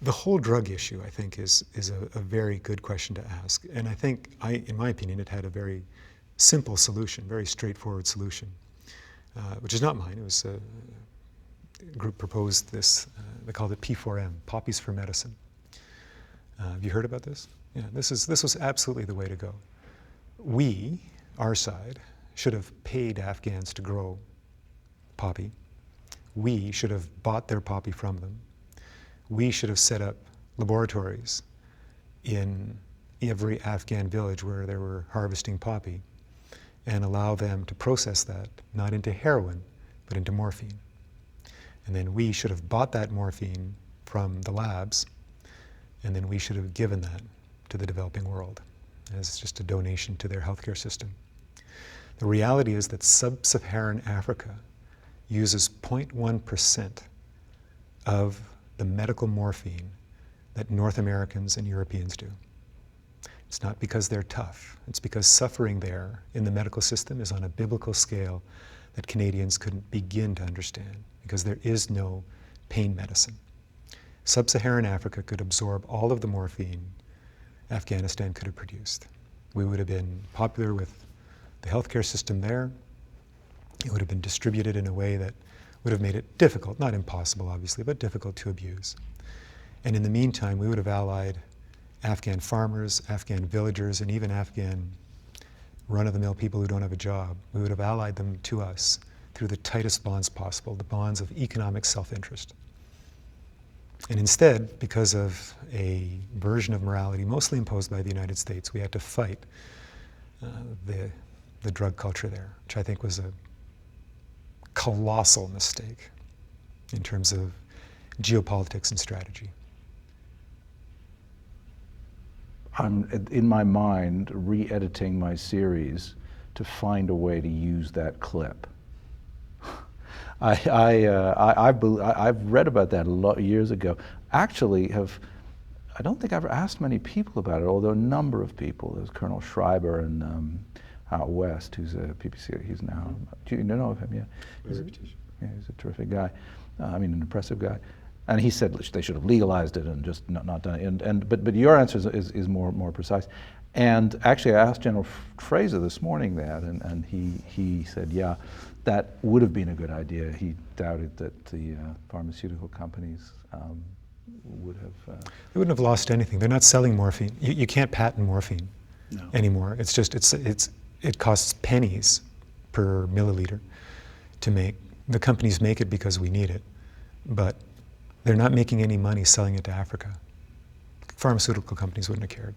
The whole drug issue, I think, is a very good question to ask. And I think, in my opinion, it had a very simple solution, very straightforward solution, which is not mine. It was a group proposed this, they called it P4M, Poppies for Medicine. Have you heard about this? Yeah, this was absolutely the way to go. We, our side, should have paid Afghans to grow poppy. We should have bought their poppy from them. We should have set up laboratories in every Afghan village where they were harvesting poppy and allow them to process that, not into heroin, but into morphine. And then we should have bought that morphine from the labs, and then we should have given that to the developing world as just a donation to their healthcare system. The reality is that sub-Saharan Africa uses 0.1% of the medical morphine that North Americans and Europeans do. It's not because they're tough. It's because suffering there in the medical system is on a biblical scale that Canadians couldn't begin to understand, because there is no pain medicine. Sub-Saharan Africa could absorb all of the morphine Afghanistan could have produced. We would have been popular with the healthcare system there. It would have been distributed in a way that would have made it difficult, not impossible obviously, but difficult to abuse. And in the meantime, we would have allied Afghan farmers, Afghan villagers, and even Afghan run-of-the-mill people who don't have a job. We would have allied them to us through the tightest bonds possible, the bonds of economic self-interest. And instead, because of a version of morality mostly imposed by the United States, we had to fight the drug culture there, which I think was a colossal mistake in terms of geopolitics and strategy. I'm, in my mind, re-editing my series to find a way to use that clip. I've read about that a lot years ago. Actually, I don't think I've ever asked many people about it, although a number of people. There's Colonel Schreiber and out west, who's a PPC. He's now. Do you know of him? Yeah. He's a terrific guy. I mean, an impressive guy. And he said they should have legalized it and just not done it. But your answer is more precise. And actually, I asked General Fraser this morning that, and he said, yeah, that would have been a good idea. He doubted that the pharmaceutical companies would have. They wouldn't have lost anything. They're not selling morphine. You can't patent morphine anymore. It's just it costs pennies per milliliter to make. The companies make it because we need it, but they're not making any money selling it to Africa. Pharmaceutical companies wouldn't have cared.